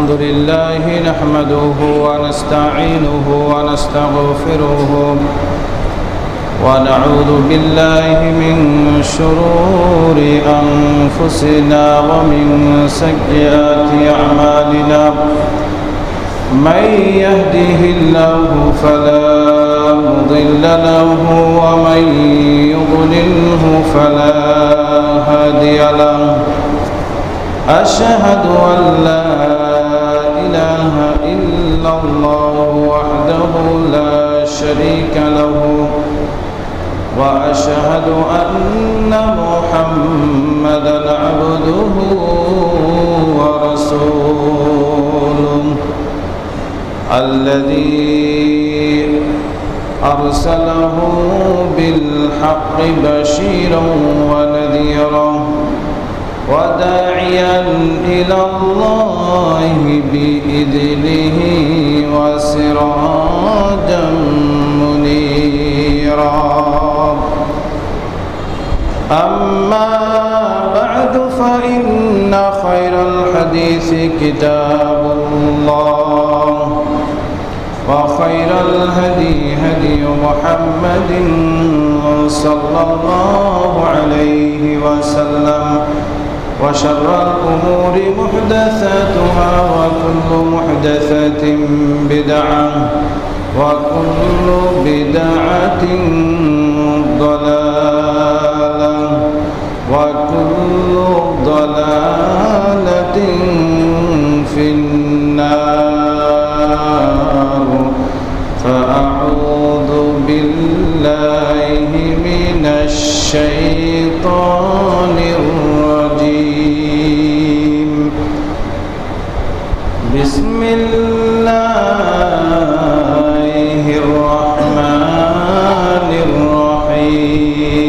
الحمد لله نحمده ونستعينه ونستغفره ونعوذ بالله من شرور أنفسنا ومن سيئات أعمالنا من يهده الله فلا مضل له ومن يضلله فلا هادي له أشهد أن لا إله إلا الله وحده لا شريك له وأشهد أن محمدًا عبده ورسوله الذي أرسله بالحق بشيرا ونذيرا وداعيا إلى الله بإذنه وسراجا منيرا أما بعد فإن خير الحديث كتاب الله وخير الهدي هدي محمد صلى الله عليه وسلم وشر الأمور محدثاتها وكل محدثة بدعة وكل بدعة ضلالة وكل ضلالة في النار فأعوذ بالله من الشيطان الرجيم بسم الله الرحمن الرحيم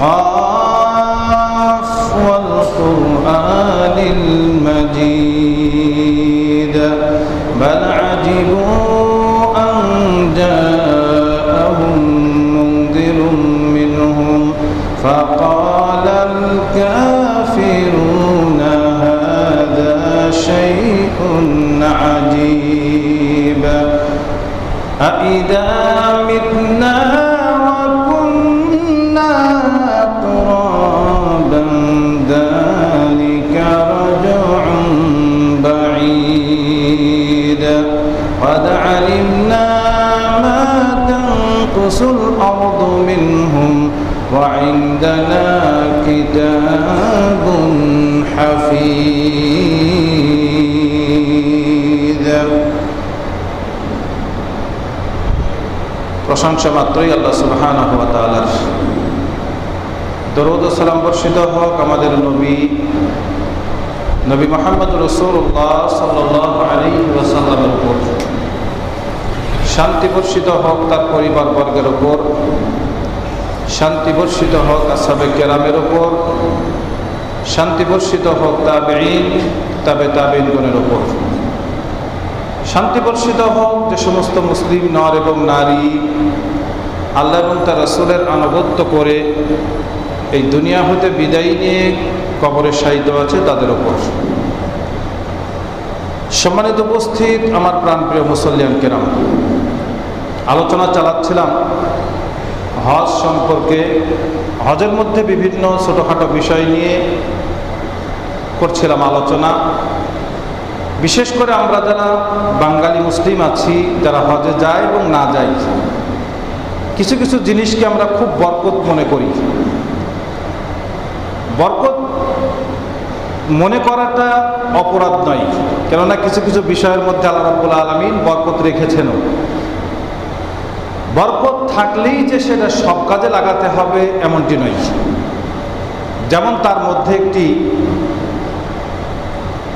قاف والقرآن المجيد بل عجبوا أن جاءهم منذر منهم فقال الكافرون هذا شيء عجيب أإذا متنا وكنا ترابا ذلك رجع بعيد قد علمنا ما تنقص الأرض منهم وعندنا كتاب حفيظ প্রশংসা মাত্রই আল্লাহ সুবহানাহু ওয়া তাআলার। দরুদ ও সালাম বর্ষিত হোক আমাদের নবী মুহাম্মদ রাসূলুল্লাহ সাল্লাল্লাহু আলাইহি ওয়াসাল্লামের উপর, শান্তি বর্ষিত হোক তার পরিবার বর্গের উপর, শান্তি বর্ষিত হোক আসহাবে কেরামের উপর, শান্তি বর্ষিত হোক তাবেঈন তাবেঈনগণের উপর, শান্তি বর্ষিত হোক যে সমস্ত মুসলিম নর এবং নারী আল্লাহ এবং তার রাসূলের আনুগত্য করে এই দুনিয়া হতে বিদায় নিয়ে কবরে শায়িত আছে তাদের উপর। সম্মানিত উপস্থিত আমার প্রাণপ্রিয় মুসল্লিয়ান কেরাম, আলোচনা চালাচ্ছিলাম হজ সম্পর্কে। হজের মধ্যে বিভিন্ন ছোটোখাটো বিষয় নিয়ে করছিলাম আলোচনা। বিশেষ করে আমরা যারা বাঙালি মুসলিম আছি, যারা হজে যায় এবং না যাই, কিছু কিছু জিনিসকে আমরা খুব বরকত মনে করি। বরকত মনে করাটা অপরাধ নয়, কেননা কিছু কিছু বিষয়ের মধ্যে আল্লাহ রাব্বুল আলামিন বরকত রেখেছেন। বরকত থাকলেই যে সেটা সব কাজে লাগাতে হবে এমনটি নয়। যেমন তার মধ্যে একটি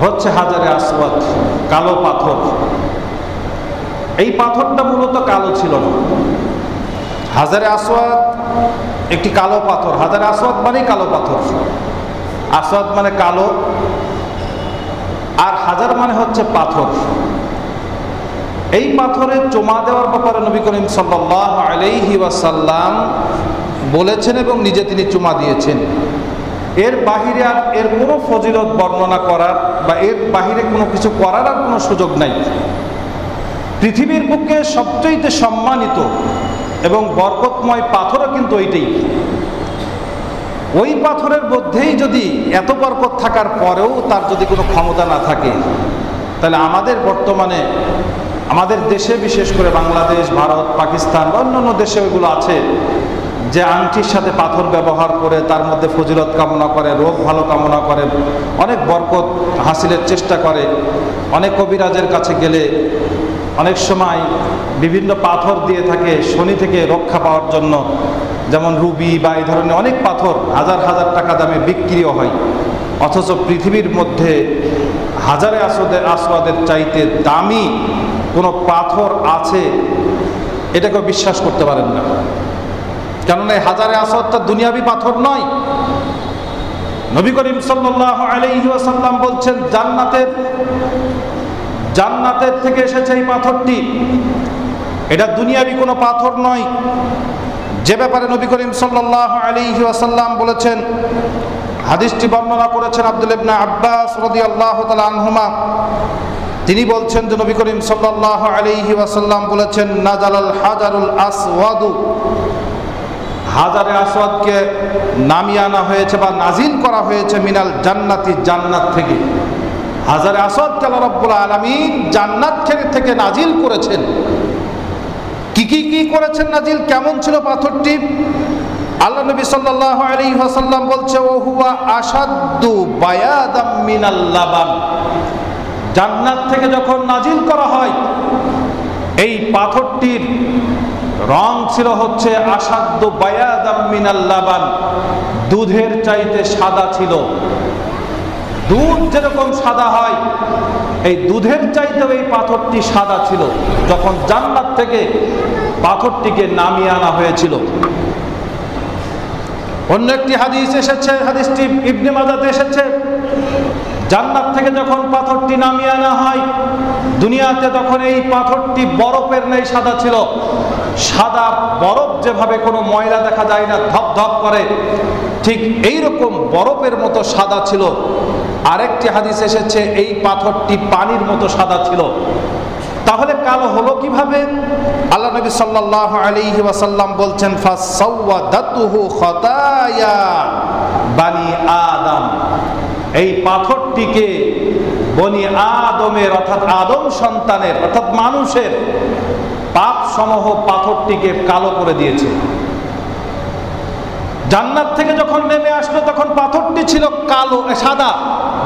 হচ্ছে হাজারে আসওয়াদ, কালো পাথর। এই পাথরটা মূলত কালো ছিল না। হাজারে আসওয়াদ একটি কালো পাথর। হাজারে আসওয়াদ মানে কালো পাথর। আসওয়াদ মানে কালো, আর হাজার মানে হচ্ছে পাথর। এই পাথরে চুমা দেওয়ার ব্যাপারে নবী করিম সাল্লাল্লাহু আলাইহি ওয়াসাল্লাম বলেছেন এবং নিজে তিনি চুমা দিয়েছেন। এর বাহিরে আর এর কোনো ফজিলত বর্ণনা করার বা এর বাহিরে কোনো কিছু করার আর কোনো সুযোগ নাই। পৃথিবীর বুকে সবচেয়ে সম্মানিত এবং বরকতময় পাথরও কিন্তু এইটাই। ওই পাথরের মধ্যেই যদি এত বরকত থাকার পরেও তার যদি কোনো ক্ষমতা না থাকে, তাহলে আমাদের বর্তমানে আমাদের দেশে, বিশেষ করে বাংলাদেশ, ভারত, পাকিস্তান বা অন্যান্য দেশে ওইগুলো আছে যে আংটির সাথে পাথর ব্যবহার করে তার মধ্যে ফজিলত কামনা করে, রোগ ভালো কামনা করে, অনেক বরকত হাসিলের চেষ্টা করে। অনেক কবিরাজের কাছে গেলে অনেক সময় বিভিন্ন পাথর দিয়ে থাকে শনি থেকে রক্ষা পাওয়ার জন্য, যেমন রুবি বা এই ধরনের অনেক পাথর হাজার হাজার টাকা দামে বিক্রিও হয়। অথচ পৃথিবীর মধ্যে হাজারে আসওয়াদের চাইতে দামি কোনো পাথর আছে এটাকেও বিশ্বাস করতে পারেন না। কেননা এই হাজারে আসওয়াদটা দুনিয়াবি পাথর নয়। নবী করিম সাল্লাল্লাহু আলাইহি ওয়াসাল্লাম বলছেন জান্নাতের থেকে এসেছে এই পাথরটি, এটা দুনিয়াবি কোনো পাথর নয়। যে ব্যাপারে নবী করিম সাল্লাল্লাহু আলাইহি ওয়াসাল্লাম বলেছেন, হাদিসটি বর্ণনা করেছেন আব্দুল্লাহ ইবনে আব্বাস রাদিয়াল্লাহু তাআলা আনহুমা। তিনি বলছেন যে নবী করিম সাল্লাল্লাহু আলাইহি ওয়াসাল্লাম বলেছেন, নাজালাল হাজারুল আসওয়াদু, হাজারে আসওয়াদকে নামিয়ে আনা হয়েছে বা নাজিল করা হয়েছে মিনাল জান্নাতি, জান্নাত থেকে। হাজারে আসওয়াদকে আল্লাহ রাব্বুল আলামিন জান্নাত থেকে নাজিল করেছেন। কি করেছেন নাজিল? কেমন ছিল পাথরটি? আল্লাহ নবী সাল্লাল্লাহু আলাইহি ওয়াসাল্লাম বলছে, ও হুয়া আশাদ্দু বায়াদাম মিনাল লাবান। জান্নাত থেকে যখন নাজিল করা হয়, এই পাথরটির রং ছিল হচ্ছে আশাদ্দু বায়াদাম মিনাল লাবান, দুধের চাইতে সাদা ছিল। দুধ যেরকম সাদা হয়, এই দুধের চাইতেও এই পাথরটি সাদা ছিল যখন জান্নাত থেকে পাথরটিকে নামিয়ে আনা হয়েছিল। অন্য একটি হাদিস এসেছে, হাদিসটি ইবনে মাজাতে এসেছে, জান্নাত থেকে যখন পাথরটি নামিয়ে আনা হয় দুনিয়াতে, তখন এই পাথরটি বরফের ন্যায় সাদা ছিল। সাদা বরফ যেভাবে কোনো ময়লা দেখা যায় না, ধপধপ করে, ঠিক এইরকম বরফের মতো সাদা ছিল। আরেকটি হাদিস এসেছে এই পাথরটি পানির মতো সাদা ছিল। তাহলে কালো হলো কিভাবে? আল্লাহ নবী সাল্লাল্লাহু আলাইহি ওয়াসাল্লাম বলছেন, ফাসাওয়াদাতুহু খাতায়া বানি আদম। এই পাথরটিকে বনি আদমের অর্থাৎ আদম সন্তানের অর্থাৎ মানুষের পাপ সমূহ পাথরটিকে কালো করে দিয়েছে। জান্নাত থেকে যখন নেমে আসলো তখন পাথরটি ছিল কালো, সাদা,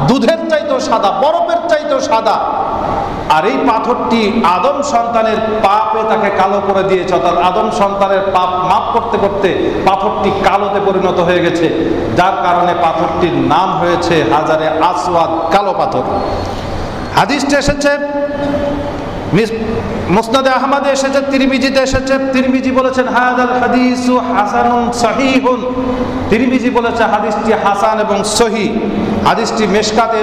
দুধের চাইতেও সাদা, বরফের চাইতেও সাদা। আর এই পাথরটি আদম সন্তানের পাপে তাকে কালো করে দিয়েছে, অর্থাৎ আদম সন্তানের পাপ মাফ করতে করতে পাথরটি কালোতে পরিণত হয়ে গেছে, যার কারণে পাথরটির নাম হয়েছে হাজারে আসওয়াদ, কালো পাথর। হাদিসটি এসেছে মুসনাদে আহমদে এসেছে, তিরমিজিতে এসেছে। তিরমিজি বলেছেন হাযাল হাদিসু হাসানুন সহিহুন, তিরমিজি বলেছে হাদিসটি হাসান এবং সহিহ। হাদিসটি মেশকাতে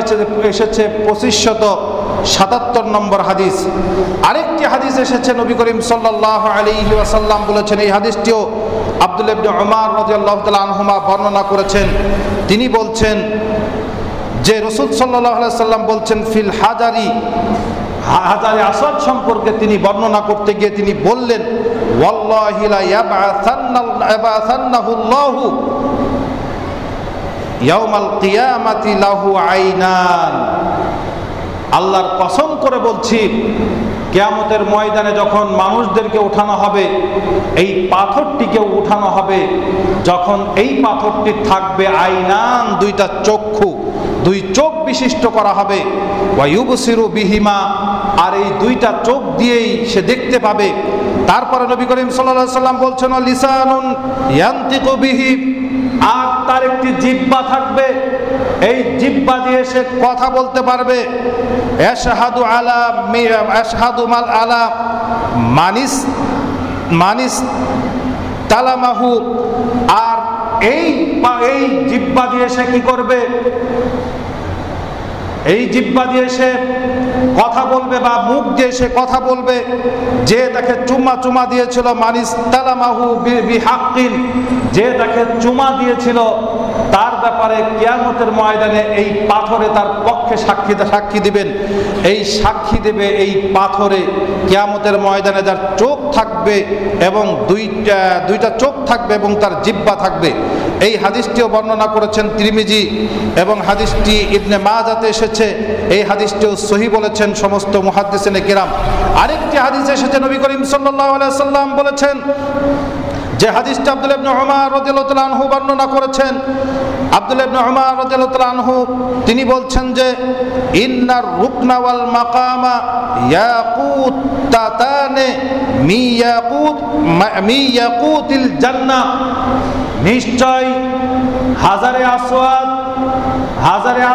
এসেছে 2577 নম্বর হাদিস। আরেকটি হাদিস এসেছে, নবী করিম সাল্লাল্লাহু আলাইহি ওয়াসাল্লাম বলেছেন, এই হাদিসটিও আব্দুল্লাহ ইবনে উমর রাদিয়াল্লাহু তাআলা আনহুমা বর্ণনা করেছেন। তিনি বলছেন যে রাসূল সাল্লাল্লাহু আলাইহি ওয়াসাল্লাম বলছেন, ফিল হাজারি, হাজারে আসওয়াদ সম্পর্কে তিনি বর্ণনা করতে গিয়ে তিনি বললেন, ওয়াল্লাহি লা ইয়াবআসান্নাহুল্লাহু ইয়াউমাল কিয়ামাতি লাহু আইনান। আল্লাহর কসম করে বলছি, কিয়ামতের ময়দানে যখন মানুষদেরকে উঠানো হবে, এই পাথরটিকে উঠানো হবে, যখন এই পাথরটি থাকবে আইনান, দুইটা চক্ষু, দুই চোখ বিশিষ্ট করা হবে। ওয়া ইউবসিরু বিহিমা, আর এই দুইটা চোখ দিয়েই সে দেখতে পাবে। তারপরে নবী করিম সাল্লাল্লাহু আলাইহি ওয়াসাল্লাম বলছেন, লিসানুন ইয়ানতিকু বিহি, আর তার একটি জিহ্বা থাকবে, এই জিহ্বা দিয়ে সে কথা বলতে পারবে। আশহাদু মাল আলা মানিস তালামাহু, আর এই জিহ্বা দিয়ে সে কি করবে? এই জিহ্বা দিয়ে সে কথা বলবে বা মুখ দিয়ে সে কথা বলবে, যে তাকে চুমা দিয়েছিল, মানিস তালামাহু বিহাক্কিন, যে তাকে চুমা দিয়েছিল তার ব্যাপারে কিয়ামতের ময়দানে এই পাথরে তার পক্ষে সাক্ষী দিবেন। এই সাক্ষী দেবে এই পাথরে কিয়ামতের ময়দানে যার চোখ থাকবে এবং দুইটা চোখ থাকবে এবং তার জিহ্বা থাকবে। এই হাদিসটিও বর্ণনা করেছেন তিরমিজি এবং হাদিসটি ইবনে মাজাতে এসেছে। এই হাদিসটিও সহিহ বলেছেন সমস্ত মুহাদ্দিসিনে কিরাম। আরেকটি হাদিস এসেছে, নবী করিম সাল্লাল্লাহু আলাইহি ওয়াসাল্লাম বলেছেন, যে হাদিসটা আব্দুল্লাহ ইবনে উমর রাদিয়াল্লাহু তাআলা আনহু বর্ণনা করেছেন। আব্দুল্লাহ ইবনে উমর রাদিয়াল্লাহু তাআলা আনহু তিনি বলছেন যে ইন্নার রুকনা ওয়াল মাকামা ইয়াকুতাতানে মিয়াকুতিল জান্নাহ, নিশ্চয় হাজারে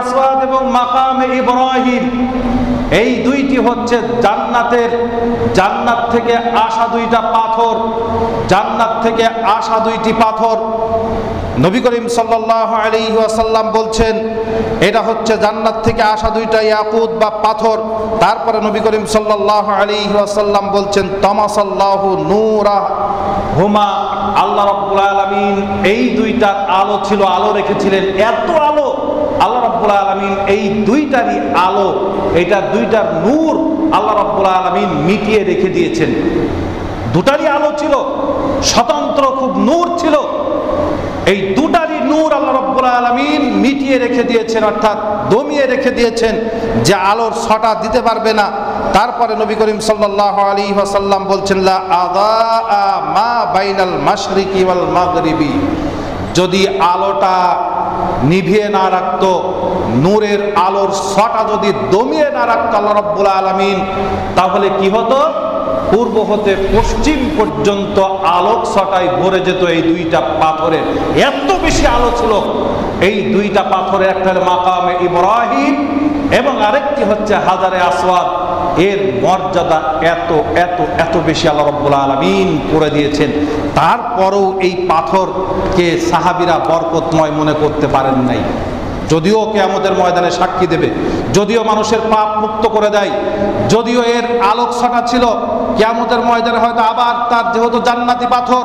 আসওয়াদ এবং মাকামে ইব্রাহিম এই দুইটি হচ্ছে জান্নাত থেকে আসা দুইটি পাথর। নবী করিম সাল্লাল্লাহু আলাইহি ওয়াসাল্লাম বলছেন এটা হচ্ছে জান্নাত থেকে আসা দুইটা ইয়াকুত বা পাথর। তারপরে নবী করিম সাল্লাল্লাহু আলাইহি ওয়াসাল্লাম বলছেন তামাসাল্লাহু নূরাহুমা, আল্লাহ রাব্বুল আলামিন এই দুইটার আলো রেখেছিলেন। এত আলো আল্লাহ রাব্বুল আলামিন এই দুইটারই আলো, এটা দুইটার নূর আল্লাহ রাব্বুল আলামিন মিটিয়ে রেখে দিয়েছেন। দুটারই আলো ছিল, স্বতন্ত্র খুব নূর ছিল। এই দুটারই নূর আল্লাহ রাব্বুল আলামিন মিটিয়ে রেখে দিয়েছেন, অর্থাৎ দমিয়ে রেখে দিয়েছেন, যে আলোর ছটা দিতে পারবে না। তারপরে নবী করিম সাল্লাল্লাহু আলাইহি ওয়াসাল্লাম বলছেন লা আযা মা বাইনাল মাশরিকি ওয়াল মাগরিবি, যদি আলোটা নিভিয়ে না রাখতো, নূরের আলোর ছটা যদি দমিয়ে না রাখতো আল্লাহ রাব্বুল আলামিন, তাহলে কি হতো? পূর্ব হতে পশ্চিম পর্যন্ত আলোক ছটায় ভরে যেত এই দুইটা পাথরের। এত বেশি আলো ছিল এই দুইটা পাথরে, একটা মাকামে ইব্রাহিম এবং আরেকটি হচ্ছে হাজারে আসওয়াদ। এর মর্যাদা এত বেশি আল্লাহ রাব্বুল আলামিন করে দিয়েছেন। তারপরেও এই পাথরকে সাহাবীরা বরকতময় মনে করতে পারেন নাই। যদিও কিয়ামতের ময়দানে সাক্ষী দেবে, যদিও মানুষের পাপ মুক্ত করে দেয়, যদিও এর আলোক ছটা ছিল, কিয়ামতের ময়দানে হয়তো আবার তার যেহেতু জান্নাতি পাথর,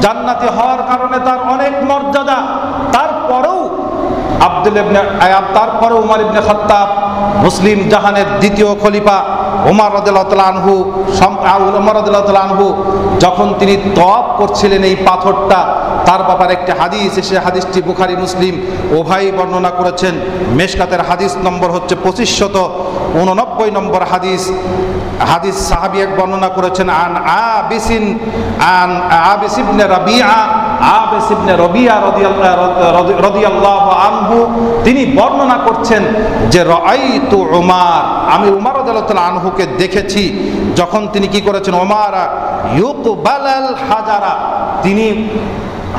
জান্নাতি হওয়ার কারণে তার অনেক মর্যাদা, তারপরেও উমর ইবনে খাত্তাব, মুসলিম জাহানের দ্বিতীয় খলিফা উমর রাদিয়াল্লাহু তাআলা আনহু যখন তিনি তওয়াফ করছিলেন এই পাথরটা, তার ব্যাপারে একটি হাদিস এসে, হাদিসটি বুখারী মুসলিম উভয়ই বর্ণনা করেছেন। মেশকাতের হাদিস নম্বর হচ্ছে 2589 নম্বর হাদিস। সাহাবী এক বর্ণনা করেছেন আবিস ইবনে রাবিআ রাদিয়াল্লাহু আনহু, তিনি বর্ণনা করছেন যে রাআইতু উমর, আমি উমর রাদিয়াল্লাহু তাআলা আনহুকে দেখেছি যখন তিনি কি করেছেন, উমর ইউকবালাল হাজারা, তিনি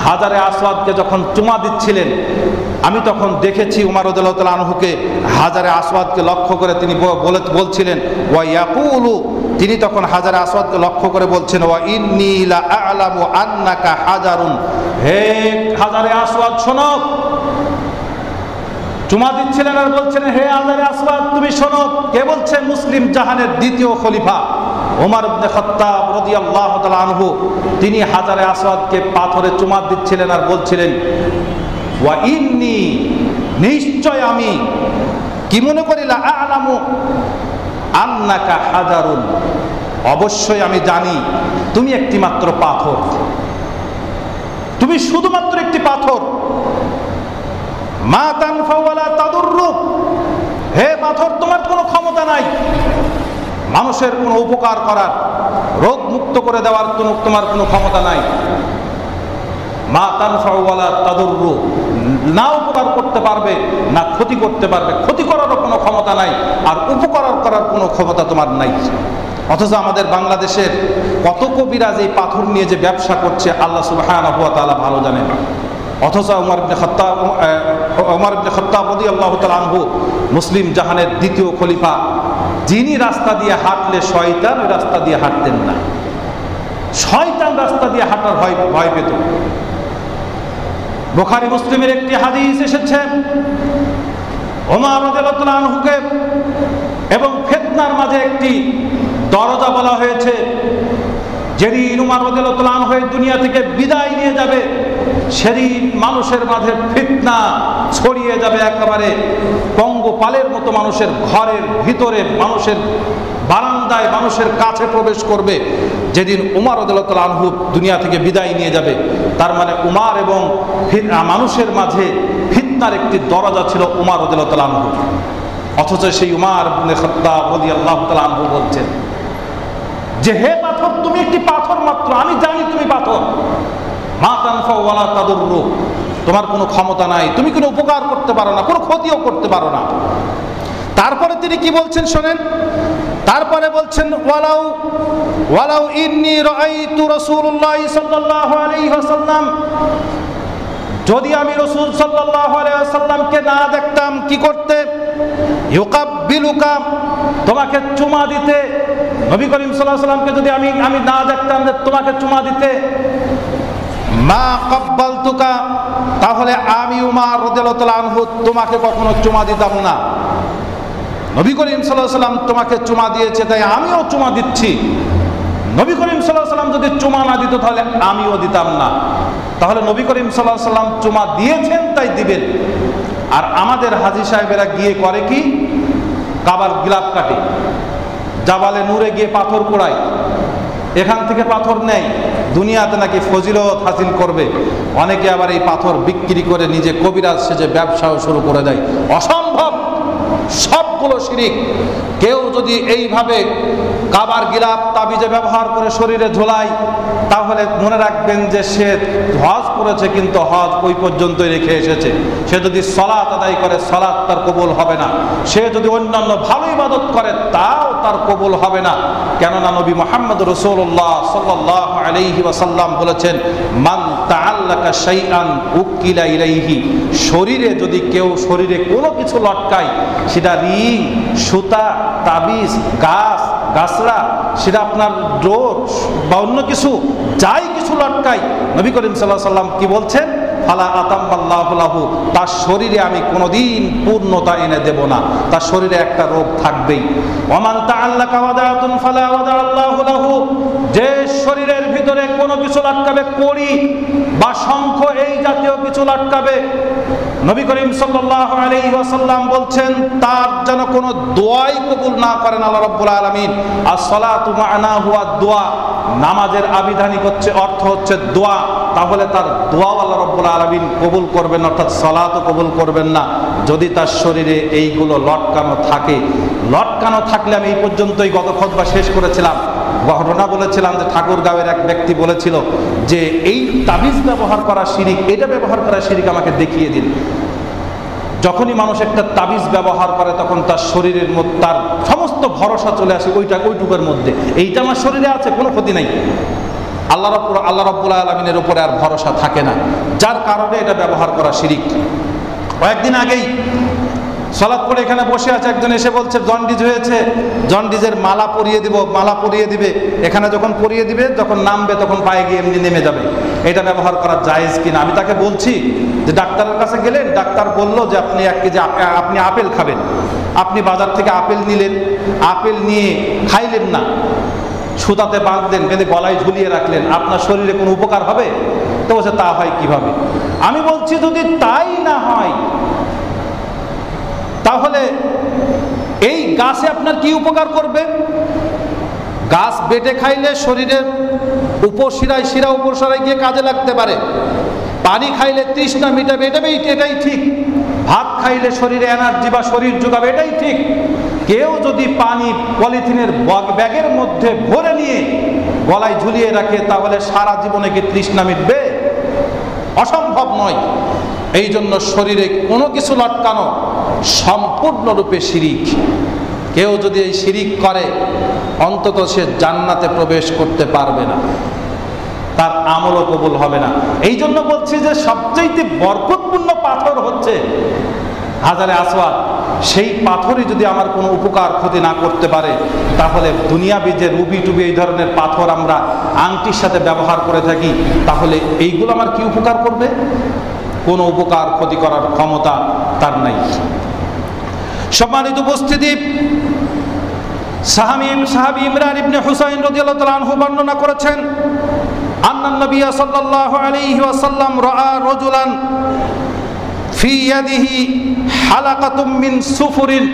হাজারে আসওয়াদকে যখন চুমা দিচ্ছিলেন, আমি তখন দেখেছি উমর রাদিয়াল্লাহু তাআলা আনহুকে হাজারে আসওয়াদকে লক্ষ্য করে তিনি বলছিলেন ওয়া ইয়াকুলু, তিনি তখন হাজারে আসওয়াদকে লক্ষ্য করে বলছেন ওয়া ইন্নী লা আ'লামু আন্নাকা হাজারুন, হে হাজারে আসওয়াদ শোনো। চুমা দিচ্ছিলেন আর বলছেন হে হাজারে আসওয়াদ তুমি শোনো। কে বলছেন? মুসলিম জাহানের দ্বিতীয় খলিফা ওমর ইবনে খাত্তাব রাদিয়াল্লাহু তাআলা আনহু, তিনি হাজারে আসওয়াদকে পাথরে চুমা দিচ্ছিলেন আর বলছিলেন ওয়া ইন্নী, নিশ্চয় আমি কি মনে করি, লা আ'লামু আন্নাকা হাজারুন, অবশ্যই আমি জানি তুমি একটি মাত্র পাথর, তুমি শুধুমাত্র একটি পাথর। মা তানফা ওয়ালা তাদুররু, হে পাথর তোমার কোনো ক্ষমতা নাই মানুষের কোনো উপকার করার, রোগ মুক্ত করে দেওয়ার তোমার কোনো ক্ষমতা নাই। মা তানফা ওয়ালা তাদুররু, না উপকার করতে পারবে না ক্ষতি করতে পারবে, ক্ষতি করারও কোনো ক্ষমতা নাই, আর উপকার করার কোনো ক্ষমতা তোমার নাই। অথচ আমাদের বাংলাদেশের কত কবিরাজ এই পাথর নিয়ে যে ব্যবসা করছে আল্লাহ সুবহানাহু ওয়া তাআলা ভালো জানেন। অথচ উমর ইবনে খাত্তাব রাদিয়াল্লাহু তাআলা আনহু, মুসলিম জাহানের দ্বিতীয় খলিফা, যিনি রাস্তা দিয়ে হাঁটলে শয়তান ওই রাস্তা দিয়ে হাঁটতেন না, শয়তান রাস্তা দিয়ে হাঁটার ভয় পেত। বুখারী মুসলিমের একটি হাদিস এসেছে, ওমর রাদিয়াল্লাহু তাআলা আনহুকে এবং ফিতনার মাঝে একটি দরজা বলা হয়েছে, যেদিন ওমর রাদিয়াল্লাহু তাআলা আনহু দুনিয়া থেকে বিদায় নিয়ে যাবে, সেদিন মানুষের মাঝে ফিতনা ছড়িয়ে যাবে, একেবারে পঙ্গপালের মতো মানুষের ঘরের ভিতরে, মানুষের বারান্দায়, মানুষের কাছে প্রবেশ করবে। যেদিন উমর রাদিয়াল্লাহু তাআলা আনহু দুনিয়া থেকে বিদায় নিয়ে যাবে, তার মানে উমর এবং মানুষের মাঝে ফিতনার একটি দরজা ছিল উমর রাদিয়াল্লাহু তাআলা আনহু। অথচ সেই উমর ইবনে খাত্তাব রাদিয়াল্লাহু তাআলা আনহু বলছেন যে, হে পাথর, তুমি একটি পাথর মাত্র, আমি জানি তুমি পাথর, মা তানফাউ ওয়ালা তাদুররু, তোমার কোনো ক্ষমতা নাই, তুমি কোনো উপকার করতে পারো না, কোনো ক্ষতিও করতে পারো না। তারপরে তিনি কি বলছেন শোনেন, তারপরে বলছেন ওয়ালাউ ইন্নী রাআইতু রাসূলুল্লাহ সাল্লাল্লাহু আলাইহি ওয়াসাল্লাম, যদি আমি রাসূল সাল্লাল্লাহু আলাইহি ওয়াসাল্লামকে না দেখতাম, কি করতে, ইউকাব্বিলুকা, তোমাকে চুমা দিতে। নবী করিম সাল্লাল্লাহু আলাইহি ওয়াসাল্লামকে যদি আমি না দেখতাম যে তোমাকে চুমা দিতে, মা কাব্বালতুকা, তাহলে আমি উমর রাদিয়াল্লাহু তাআলা আনহু তোমাকে কখনো চুমা দিতাম না। নবী করিম সাল্লাল্লাহু আলাইহি ওয়াসাল্লাম তোমাকে চুমা দিয়েছে, তাই আমিও চুমা দিচ্ছি। নবী করিম সাল্লাল্লাহু আলাইহি ওয়াসাল্লাম যদি চুমা না দিত তাহলে আমিও দিতাম না। তাহলে নবী করিম সাল্লাল্লাহু আলাইহি ওয়াসাল্লাম চুমা দিয়েছেন তাই দিবেন। আর আমাদের হাজী সাহেবেরা গিয়ে করে কি, কাবার গিলাফ কাটে, জাবালে নূরে গিয়ে পাথর পোড়ায়, এখান থেকে পাথর নেয়, দুনিয়াতে নাকি ফজিলত হাসিল করবে। অনেকে আবার এই পাথর বিক্রি করে নিজে কবিরাজ সেজে ব্যবসাও শুরু করে দেয়। অসম্ভব, সবগুলো শিরিক। কেউ যদি এইভাবে কাবার গিলাফ তাবিজে ব্যবহার করে শরীরে ঝোলায়, তাহলে মনে রাখবেন যে সে হজ করেছে, কিন্তু হজ ওই পর্যন্তই রেখে এসেছে। সে যদি সালাত আদায় করে, সালাত তার কবুল হবে না। সে যদি অন্যান্য ভালো ইবাদত করে, তাও তার কবুল হবে না। কেননা নবী মুহাম্মদ রাসূলুল্লাহ সাল্লাল্লাহু আলাইহি ওয়াসাল্লাম বলেছেন, মান তাআল্লাকা শাইআন উকিলা ইলাইহি, শরীরে যদি কেউ শরীরে কোনো কিছু লটকায়, সেটা রিং, সুতা, তাবিজ, গাছড়া, সেটা আপনার ডোর বা অন্য কিছু, যাই কিছু লটকাই, নবী করিম সাল্লাল্লাহু আলাইহি ওয়াসাল্লাম কি বলছেন, ফালা আতাম্মাল্লাহু লাহু, তার শরীরে আমি কোনোদিন পূর্ণতা এনে দেব না, তার শরীরে একটা রোগ থাকবেই। ওমান তাআল্লাকা ওয়াদাতুন ফালা ওয়াদাআল্লাহু লাহু, যে শরীরের ভিতরে কোনো কিছু লটকাবে, কড়ি বা শঙ্খ এই জাতীয় কিছু লটকাবে, নবী করিম সাল্লাল্লাহু আলাইহি ওয়াসাল্লাম বলছেন তার যেন কোনো দোয়াই কবুল না করেন আল্লাহ রাব্বুল আলামিন। as-সালাতু মা'নাহু ad-দুআ, নামাজের আবিধানিক অর্থ হচ্ছে দোয়া, তাহলে তার দোয়াও আল্লাহ রাব্বুল আলামিন কবুল করবেন, অর্থাৎ সালাতও কবুল করবেন না যদি তার শরীরে এইগুলো লটকানো থাকে। লটকানো থাকলে, আমি এই পর্যন্তই গত খুতবা শেষ করেছিলাম, ঘটনা বলেছিলাম যে ঠাকুরগাঁওয়ের এক ব্যক্তি বলেছিল যে এই তাবিজ ব্যবহার করা শিরিক, এটা ব্যবহার করা শিরিক, আমাকে দেখিয়ে দিন। যখনই মানুষ একটা তাবিজ ব্যবহার করে, তখন তার শরীরের মধ্যে তার সমস্ত ভরসা চলে আসে ওইটুকুর মধ্যে, এইটা আমার শরীরে আছে, কোনো ক্ষতি নাই। আল্লাহ রাব্বুল আলামিনের উপরে আর ভরসা থাকে না, যার কারণে এটা ব্যবহার করা শিরিক। কয়েকদিন আগেই সালাত পড়ে এখানে বসে আছে, একজন এসে বলছে জন্ডিস হয়েছে, জন্ডিসের মালা পরিয়ে দিবে। এখানে যখন পরিয়ে দিবে, যখন নামবে তখন পায়ে গিয়ে এমনি নেমে যাবে। এটা ব্যবহার করা জায়েজ কিনা? আমি তাকে বলছি যে ডাক্তারের কাছে গেলেন, ডাক্তার বলল যে আপনি 1 কেজি আপনি আপেল খাবেন। আপনি বাজার থেকে আপেল নিলেন, আপেল নিয়ে খাইলেন না, সুতাতে বাঁধলেন, বেঁধে গলায় ঝুলিয়ে রাখলেন, আপনার শরীরে কোনো উপকার হবে? তো বলছে তা হয় কিভাবে? আমি বলছি যদি তাই না হয়, তাহলে এই গাছে আপনার কি উপকার করবে? গাছ বেটে খাইলে শরীরের শিরা উপশিরায় গিয়ে কাজে লাগতে পারে। পানি খাইলে তৃষ্ণা মিটাবে, এটাই ঠিক। ভাত খাইলে শরীরে এনার্জি বা শরীর যোগাবে, এটাই ঠিক। কেউ যদি পানি পলিথিনের ব্যাগের মধ্যে ভরে নিয়ে গলায় ঝুলিয়ে রাখে, তাহলে সারা জীবনে কি তৃষ্ণা মিটবে? অসম্ভব নয়। এই জন্য শরীরে কোনো কিছু লটকানো সম্পূর্ণরূপে শিরিক। কেউ যদি এই শিরিক করে, অন্তত সে জান্নাতে প্রবেশ করতে পারবে না, তার আমলও কবুল হবে না। এই জন্য বলছি যে সবচেয়ে বরকতপূর্ণ পাথর হচ্ছে হাজারে আসওয়াদ। সেই পাথরই যদি আমার কোনো উপকার ক্ষতি না করতে পারে, তাহলে দুনিয়াবি যে রুবি টুবি এই ধরনের পাথর আমরা আংটির সাথে ব্যবহার করে থাকি, তাহলে এইগুলো আমার কি উপকার করবে? কোনো উপকার ক্ষতি করার ক্ষমতা তার নাই। সম্মানিত উপস্থিতি, সাহাবী ইমরান ইবনে হুসাইন রাদিয়াল্লাহু তাআলা আনহু বর্ণনা করেছেন আন্নান নবী সাল্লাল্লাহু আলাইহি ওয়াসাল্লাম রাআ রাজুলান ফি ইয়াদিহি হালাকাতুম মিন সুফুরিন।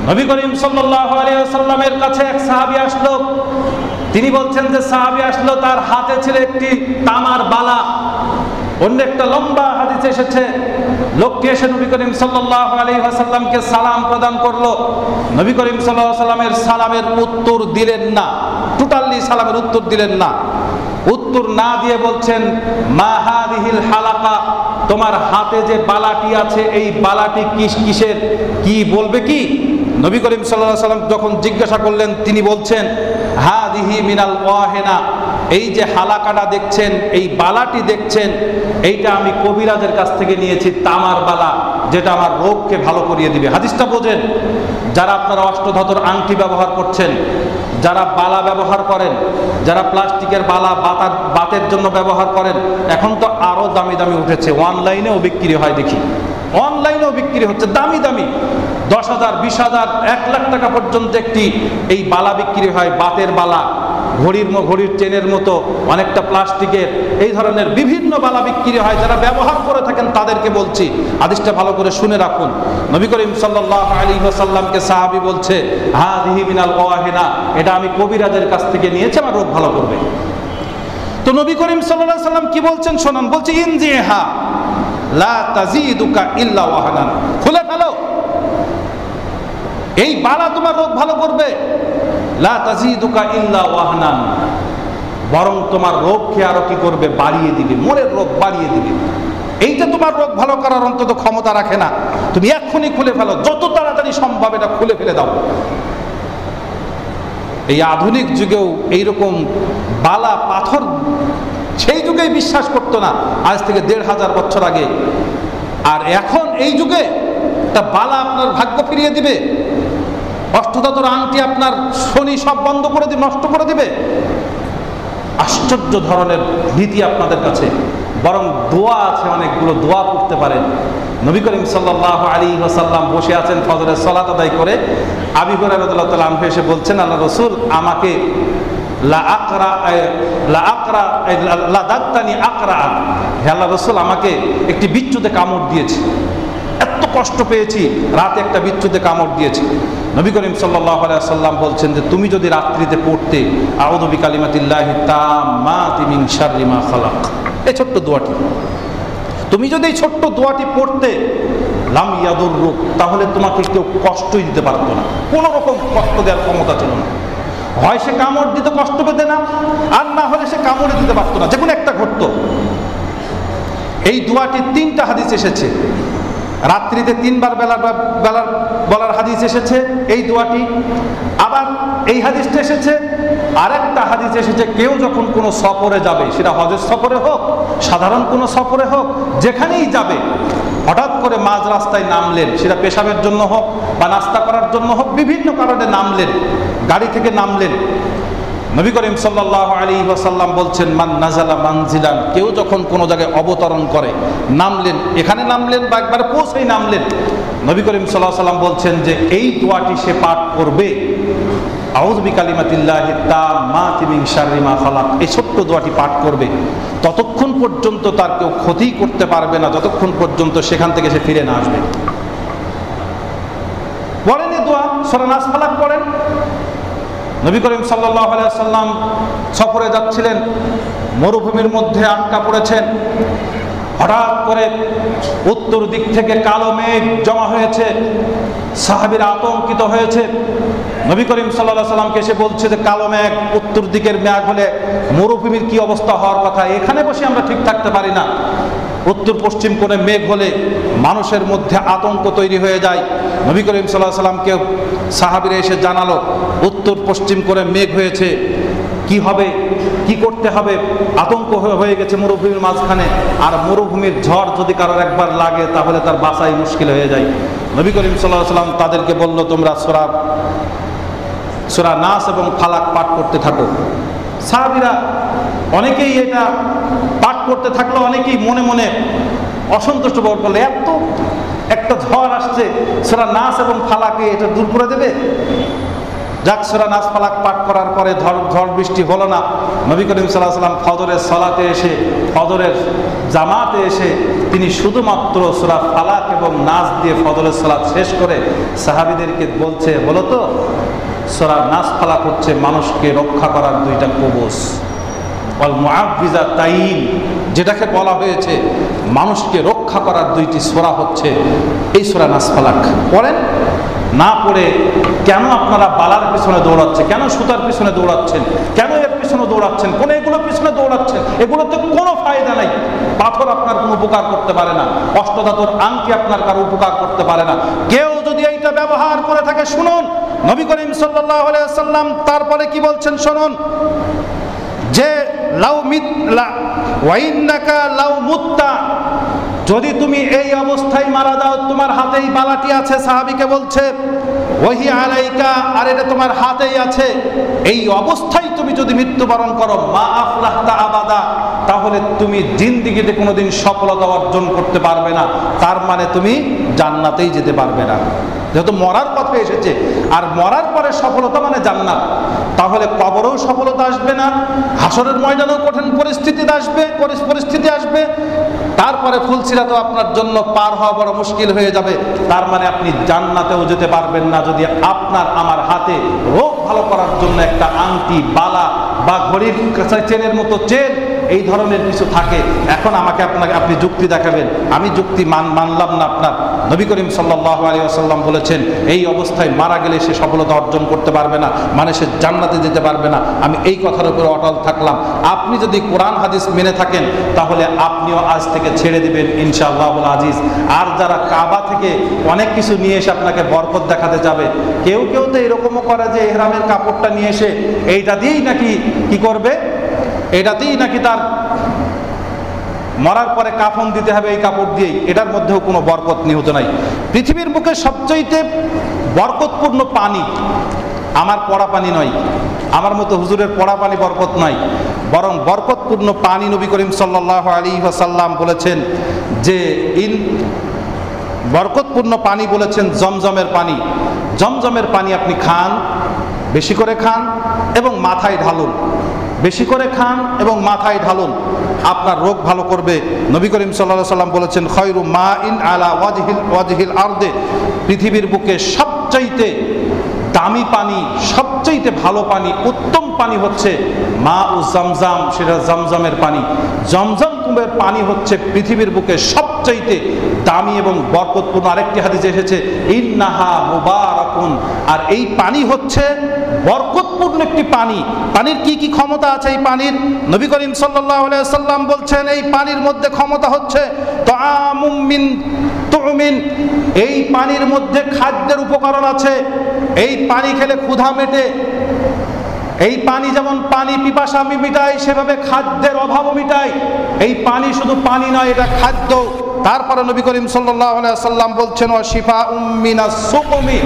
নবী করিম সাল্লাল্লাহু আলাইহি ওয়াসাল্লামের কাছে এক সাহাবী আসলো। তিনি বলছেন যে সাহাবী আসলো, তার হাতে ছিল একটি তামার বালা। অন্য একটা লম্বা হাদিস এসেছে, লোককে এসে নবী করিম সাল্লাল্লাহু আলাইহি ওয়াসাল্লামকে সালাম প্রদান করলো। নবী করিম সাল্লাল্লাহু আলাইহি ওয়াসাল্লামের সালামের উত্তর দিলেন না, টোটালি সালামের উত্তর দিলেন না। উত্তর না দিয়ে বলছেন, মা হাদিহিল হালাকা, তোমার হাতে যে বালাটি আছে এই বালাটি কিসের, কি বলবে কি? নবী করিম সাল্লাল্লাহু আলাইহি ওয়াসাল্লাম যখন জিজ্ঞাসা করলেন, তিনি বলছেন, হাদিহি মিনাল ওয়াহিনা, এই যে হালাকাটা দেখছেন, এই বালাটি দেখছেন, এইটা আমি কবিরাজের কাছ থেকে নিয়েছি, তামার বালা, যেটা আমার রোগকে ভালো করিয়ে দিবে। হাদিসটা বোঝেন। যারা আপনারা অষ্টধাতুর আংটি ব্যবহার করছেন, যারা বালা ব্যবহার করেন, যারা প্লাস্টিকের বালা বাতের জন্য ব্যবহার করেন, এখন তো আরো দামি দামি উঠেছে, অনলাইনেও বিক্রি হয়, দেখি অনলাইনেও বিক্রি হচ্ছে দামি দামি, 10,000, 20,000, 1 লাখ টাকা পর্যন্ত একটি এই বালা বিক্রি হয়, বাতের বালা, ঘড়ির চেনের মতো অনেকটা প্লাস্টিকের, এই ধরনের বিভিন্ন বালা বিক্রি হয়। যারা ব্যবহার করে থাকেন তাদেরকে বলছি, হাদিসটা ভালো করে শুনে রাখুন। নবী করিম সাল্লাল্লাহু আলাইহি ওয়াসাল্লামকে সাহাবী বলছে, হাদিহি মিনাল ওয়াহিনা, এটা আমি কবিরাজের কাছ থেকে নিয়েছি, আমার রোগ ভালো করবে। তো নবী করিম সাল্লাল্লাহু আলাইহি ওয়াসাল্লাম কি বলছেন শোনান। বলছে, ইনজিহা লা তাজিদুকা ইল্লা ওয়াহানান, খুলে ফেলো, এই বালা তোমার রোগ ভালো করবে। লা তাজিদুকা ইল্লা ওয়াহানান, বরং তোমার রোগকে আরো কি করবে, বাড়িয়ে দিবে, মোরের রোগ বাড়িয়ে দিবে। এইটা তোমার রোগ ভালো করার অন্তত ক্ষমতা রাখে না। তুমি এক্ষুনি খুলে ফেলো, যত তাড়াতাড়ি সম্ভব এটা খুলে ফেলে দাও। এই আধুনিক যুগেও এইরকম বালা পাথর সেই যুগেই বিশ্বাস করতো না, আজ থেকে 1,500 বছর আগে। আর এখন এই যুগে একটা বালা আপনার ভাগ্য ফিরিয়ে দিবে, অষ্টধাতুর আংটি আপনার শনি সব বন্ধ করে দিবে, নষ্ট করে দিবে। আশ্চর্য ধরনের ভীতি আপনাদের কাছে। বরং দোয়া আছে, অনেকগুলো দোয়া পড়তে পারেন। নবী করিম সাল্লাল্লাহু আলাইহি ওয়াসাল্লাম বসে আছেন ফজরের সালাত আদায় করে। আবু হুরায়রা রাদিয়াল্লাহু তাআলা আনহু এসে বলছেন, আল্লাহ রাসূল আমাকে হে আল্লাহ রাসূল, আমাকে একটি বিচ্ছুতে কামড় দিয়েছে, এত কষ্ট পেয়েছি, রাতে একটা বিচ্ছুতে কামড় দিয়েছে। নবী করিম সাল্লাল্লাহু আলাইহি ওয়াসাল্লাম বলছেন যে তুমি যদি রাত্রিতে পড়তে আউযু বিকালিমাতিল্লাহি তাম্মাতি মিন শাররি মা খালাক, এই ছোট্ট দোয়াটি, তুমি যদি এই ছোট্ট দোয়াটি পড়তে, লাম ইয়াদুররুক, তাহলে তোমাকে কেউ কষ্টই দিতে পারতো না, কোনো রকম কষ্ট দেওয়ার ক্ষমতা ছিল না। হয় সে কামড় দিতে কষ্ট পেতে না, আর না হলে সে কামড়ে দিতে পারতো না, যে কোনো একটা ঘটতো। এই দোয়াটির 3টা হাদিস এসেছে। রাত্রিতে 3 বার বেলার বলার হাদিস এসেছে এই দোয়াটি। আবার এই হাদিসটা এসেছে, আরেকটা হাদিস এসেছে, কেউ যখন কোনো সফরে যাবে, সেটা হজের সফরে হোক, সাধারণ কোনো সফরে হোক, যেখানেই যাবে, হঠাৎ করে মাঝ রাস্তায় নামলেন, সেটা পেশাবের জন্য হোক বা নাস্তা করার জন্য হোক, বিভিন্ন কারণে নামলেন, গাড়ি থেকে নামলেন, নবী করিম সাল্লাল্লাহু আলাইহি ওয়াসাল্লাম বলছেন, মান নাজালা মানজিলান, কেউ যখন কোনো জায়গায় অবতরণ করে, নামলেন, এখানে নামলেন বা একবারে পৌঁছেই নামলেন, নবী করিম সাল্লাল্লাহু আলাইহি ওয়াসাল্লাম বলছেন যে এই দোয়াটি সে পাঠ করবে, আউযু বিকালিমাতিল্লাহি তাম্মাতি মিন শাররি মা খালাক, এই ছোট্ট দোয়াটি পাঠ করবে, ততক্ষণ পর্যন্ত তার কেউ ক্ষতি করতে পারবে না, যতক্ষণ পর্যন্ত সেখান থেকে সে ফিরে না আসবে। পড়েন এই দোয়া, সূরা নাস ফালাক পড়েন। নবী করিম সাল্লাল্লাহু আলাইহি ওয়াসাল্লাম সফরে যাচ্ছিলেন, মরুভূমির মধ্যে আটকা পড়েছেন। হঠাৎ করে উত্তর দিক থেকে কালো মেঘ জমা হয়েছে, সাহাবীরা আতঙ্কিত হয়েছে। নবী করিম সাল্লাল্লাহু আলাইহি ওয়াসাল্লামকে এসে বলছে যে কালো মেঘ, উত্তর দিকের মেঘ হলে মরুভূমির কি অবস্থা হওয়ার কথা, এখানে বসে আমরা ঠিক থাকতে পারি না। উত্তর পশ্চিম কোণে মেঘ হলে মানুষের মধ্যে আতঙ্ক তৈরি হয়ে যায়। নবী করিম সাল্লাল্লাহু আলাইহি ওয়াসাল্লামকে সাহাবীরা এসে জানালো, উত্তর পশ্চিম কোণে মেঘ হয়েছে, কি হবে, কি করতে হবে, আতঙ্ক হয়ে গেছে মরুভূমির মাঝখানে। আর মরুভূমির ঝড় যদি কারোর একবার লাগে তাহলে তার বাঁচাই মুশকিল হয়ে যায়। নবী করিম সাল্লাল্লাহু আলাইহি ওয়াসাল্লাম তাদেরকে বলল, তোমরা সূরা নাস এবং ফালাক পাঠ করতে থাকো। সাহাবীরা অনেকেই এটা পাঠ করতে থাকলো, অনেকেই মনে মনে অসন্তুষ্ট বোধ করলো, এত একটা ঝড় আসছে, সূরা নাস এবং ফালাকে এটা দূর করে দেবে। যাক, সূরা নাস ফালাক পাঠ করার পরে ঝড় বৃষ্টি হলো না। নবী করিম সাল্লাল্লাহু আলাইহি ওয়াসাল্লাম ফজরের সালাতে এসে, ফজরের জামাতে এসে তিনি শুধুমাত্র সূরা ফালাক এবং নাস দিয়ে ফজরের সালাত শেষ করে সাহাবীদেরকে বলছে, হলো তো, সূরা নাস ফালাক হচ্ছে মানুষকে রক্ষা করার দুইটা কবচ, ওয়াল মুআউযিযাতাইন, যেটাকে বলা হয়েছে মানুষকে রক্ষা করার দুইটি সূরা হচ্ছে এই সূরা নাস ফালাক। পড়েন, না পড়ে কেন আপনারা বালার পিছনে দৌড়াচ্ছেন, কেন সুতার পিছনে দৌড়াচ্ছেন, কেন এর পিছনে দৌড়াচ্ছেন, কোন এগুলোর পিছনে দৌড়াচ্ছেন? এগুলোতে কোনো ফায়দা নাই। পাথর আপনার কোনো উপকার করতে পারে না, অষ্টধাতুর আংটি আপনার কারো উপকার করতে পারে না। কেউ যদি এইটা ব্যবহার করে থাকে, শুনুন নবী করিম সাল্লাল্লাহু আলাইহি ওয়াসাল্লাম তারপরে কি বলছেন শুনুন, যে লাউ মিতলা ওয়া ইন্নাকা লাউ মুত্তা, যদি তুমি এই অবস্থায় মারা যাও, তোমার হাতেই বালাটি আছে, সাহাবীকে বলছে ওয়াহি আলাইকা, আর এটা তোমার হাতেই আছে, এই অবস্থায় তুমি যদি মৃত্যুবরণ করো, মা আফলাহতা আবাদা, তাহলে তুমি জিন্দেগিতে কোনোদিন সফলতা অর্জন করতে পারবে না, তার মানে তুমি জান্নাতেই যেতে পারবে না। যেহেতু মরার কথা এসেছে, আর মরার পরে সফলতা মানে জান্নাত, তাহলে কবরেও সফলতা আসবে না, হাসরের ময়দানেও কঠিন পরিস্থিতি আসবে, তারপরে ফুলসিরাতও আপনার জন্য পার হওয়া বড় মুশকিল হয়ে যাবে। তার মানে আপনি জান্নাতেও যেতে পারবেন না যদি আপনার আমার হাতে রোগ ভালো করার জন্য একটা আংটি, বালা বা ঘড়ির চেনের মতো চেন, এই ধরনের কিছু থাকে। এখন আপনি যুক্তি দেখাবেন, আমি যুক্তি মানলাম না আপনার। নবী করিম সাল্লাল্লাহু আলাইহি ওয়াসাল্লাম বলেছেন এই অবস্থায় মারা গেলে সে সফলতা অর্জন করতে পারবে না, মানে সে জান্নাতে যেতে পারবে না। আমি এই কথার উপরে অটল থাকলাম। আপনি যদি কোরআন হাদিস মেনে থাকেন তাহলে আপনিও আজ থেকে ছেড়ে দিবেন ইনশাআল্লাহুল আজিজ। আর যারা কাবা থেকে অনেক কিছু নিয়ে এসে আপনাকে বরকত দেখাতে যাবে, কেউ তো এরকমও করে যে ইহরামের কাপড়টা নিয়ে এসে এইটা দিয়েই নাকি কি করবে, এটাতেই নাকি তার মরার পরে কাফন দিতে হবে এই কাপড় দিয়েই, এটার মধ্যেও কোনো বরকত নিহিত নাই। পৃথিবীর বুকে সবচাইতে বরকতপূর্ণ পানি আমার পড়া পানি নয়, আমার মতো হুজুরের পড়া পানি বরকত নয়, বরং বরকতপূর্ণ পানি নবী করিম সাল্লাল্লাহু আলাইহি ওয়াসাল্লাম বলেছেন যে বরকতপূর্ণ পানি বলেছেন জমজমের পানি। জমজমের পানি আপনি খান, বেশি করে খান এবং মাথায় ঢালুন, বেশি করে খান এবং মাথায় ঢালুন, আপনার রোগ ভালো করবে। নবী করিম সাল্লাল্লাহু আলাইহি ওয়াসাল্লাম বলেছেন খয়রু মাইন আলা ওয়াজহিল আরদে, পৃথিবীর বুকে সবচাইতে দামি পানি, সবচাইতে ভালো পানি, উত্তম পানি হচ্ছে মা উ জমজম, সেটা জমজমের পানি। জমজম কুমের পানি হচ্ছে পৃথিবীর বুকে সবচাইতে দামি এবং বরকতপূর্ণ। আরেকটি হাদিসে এসেছে ইন্নাহা মুবারাকুন, আর এই পানি হচ্ছে বরকতপূর্ণ একটি পানি। পানির কি কি ক্ষমতা আছে এই পানির? নবী করিম সাল্লাল্লাহু আলাইহি ওয়াসাল্লাম বলছেন এই পানির মধ্যে ক্ষমতা হচ্ছে তাআমুম মিন তুমিন, এই পানির মধ্যে খাদ্যের উপকরণ আছে। এই পানি খেলে ক্ষুধা মেটে। এই পানি যেমন পানি পিপাসা মিটায়, সেভাবে খাদ্যের অভাবও মিটায়। এই পানি শুধু পানি নয়, এটা খাদ্য। তারপরে নবী করিম সাল্লাল্লাহু আলাইহি ওয়াসাল্লাম বলছেন ওয়া শিফাউম মিনাস সুকুমি,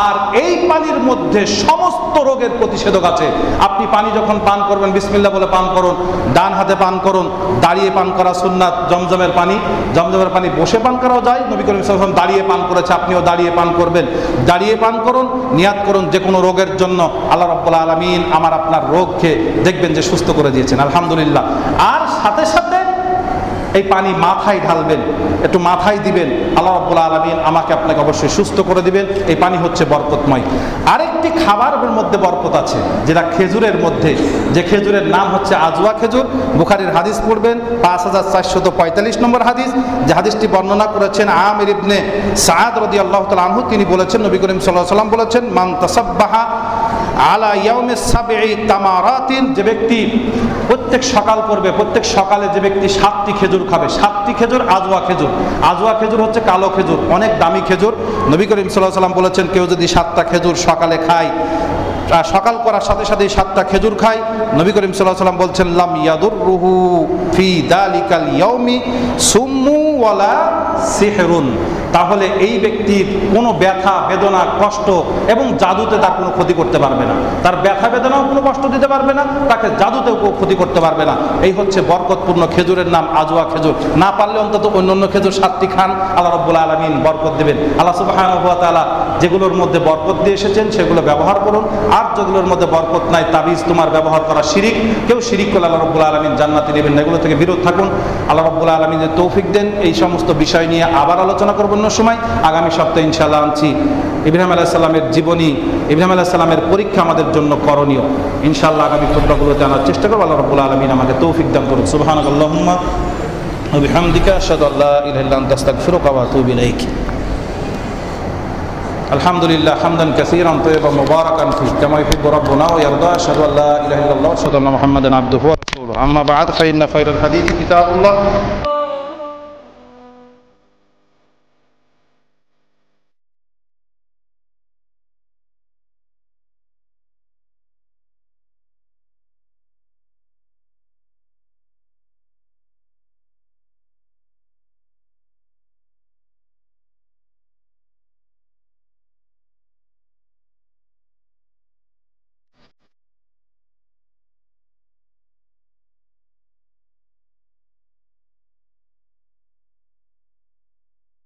আর এই পানির মধ্যে সমস্ত রোগের প্রতিষেধক আছে। আপনি পানি যখন পান করবেন বিসমিল্লাহ বলে পান করুন, ডান হাতে পান করুন, দাঁড়িয়ে পান করা সুন্নাত। জমজমের পানি বসে পান করাও যায়, নবী করিম সাল্লাল্লাহু আলাইহি ওয়াসাল্লাম দাঁড়িয়ে পান করেছে, আপনিও দাঁড়িয়ে পান করবেন। দাঁড়িয়ে পান করুন, নিয়াত করুন যে কোনো রোগের জন্য, আল্লাহ রাব্বুল আলামিন আমার আপনার রোগকে দেখবেন যে সুস্থ করে দিয়েছেন, আলহামদুলিল্লাহ। আর সাথে সাথে এই পানি মাথায় ঢালবেন, একটু মাথায় দিবেন, আল্লাহ রাব্বুল আলামিন আমাকে আপনাকে অবশ্যই সুস্থ করে দিবেন। এই পানি হচ্ছে বরকতময়। আরেকটি খাবারের মধ্যে বরকত আছে, যেটা খেজুরের মধ্যে, যে খেজুরের নাম হচ্ছে আজওয়া খেজুর। বুখারীর হাদিস পড়বেন 5445 নম্বর হাদিস, যে হাদিসটি বর্ণনা করেছেন আমির ইবনে সাদ রাদিয়াল্লাহু তাআলা আনহু। তিনি বলেছেন নবী করিম সাল্লাল্লাহু আলাইহি ওয়াসাল্লাম বলেছেন মান তাসাব্বাহা আলা ইয়াউমিস সাবঈ তামারাতিন, যে ব্যক্তি প্রত্যেক সকাল করবে, প্রত্যেক সকালে যে ব্যক্তি 7টি খেজুর খাবে, 7টি খেজুর আজওয়া খেজুর। আজওয়া খেজুর হচ্ছে কালো খেজুর, অনেক দামি খেজুর। নবী করিম সাল্লাল্লাহু আলাইহি ওয়াসাল্লাম বলেছেন কেউ যদি 7টা খেজুর সকালে খায়, সকাল করার সাথে সাথে 7টা খেজুর খায়, নবী করিম সাল্লাল্লাহু আলাইহি ওয়াসাল্লাম বলছেন লাম ইয়াদুররুহু ফি যালিকাল ইয়াউমি সুম্মু ওয়ালা সিহরুন, তাহলে এই ব্যক্তির কোনো ব্যথা বেদনা কষ্ট এবং জাদুতে তার কোনো ক্ষতি করতে পারবে না। তার ব্যথা বেদনাও কোনো কষ্ট দিতে পারবে না, তাকে জাদুতেও কোনো ক্ষতি করতে পারবে না। এই হচ্ছে বরকতপূর্ণ খেজুরের নাম আজওয়া খেজুর। না পারলে অন্তত অন্যান্য খেজুর 7টি খান, আল্লাহ রাব্বুল আলামিন বরকত দেবেন। আল্লাহ সুবহানাহু ওয়া তাআলা যেগুলোর মধ্যে বরকত দিয়ে এসেছেন সেগুলো ব্যবহার করুন, আর যেগুলোর মধ্যে বরকত নাই, তাবিজ তোমার ব্যবহার করা শিরিক, কেউ শিরিক করলে আল্লাহ রাব্বুল আলামিন জান্নাতে নেবেন না, এগুলো থেকে বিরত থাকুন। আল্লাহ রাব্বুল আলামিন যে তৌফিক দেন, এই সমস্ত বিষয় নিয়ে আবার আলোচনা করব অন্য সময়। আগামী সপ্তাহে ইনশাআল্লাহ আনছি ইব্রাহিম আলাইহিস সালামের জীবনী, ইব্রাহিম আলাইহিস সালামের পরীক্ষা আমাদের জন্য করণীয়। ইনশাআল্লাহ আগামী খুতবাগুলোতে আনার চেষ্টা করব। আল্লাহ রাব্বুল আলামিন আমাকে তৌফিক দান করুন। সুবহানাকাল্লাহুম্মা ওয়া বিহামদিকা আশহাদু আল্লা ইলাহা ইল্লা আনতা আস্তাগফিরুকা ওয়া আতুবু ইলাইক। আলহামদুলিল্লাহ হামদান কাসীরান তাইয়িবান মুবারাকান ফীহি কামা ইউহিব্বু রাব্বুনা ওয়া ইয়ারদা। আশহাদু আল্লা ইলাহা ইল্লাল্লাহ ওয়া আশহাদু আন্না মুহাম্মাদান আবদুহু ওয়া রাসূলুহু। আম্মা বা'দ, ফাইন্না খায়রাল হাদীথি কিতাবুল্লাহ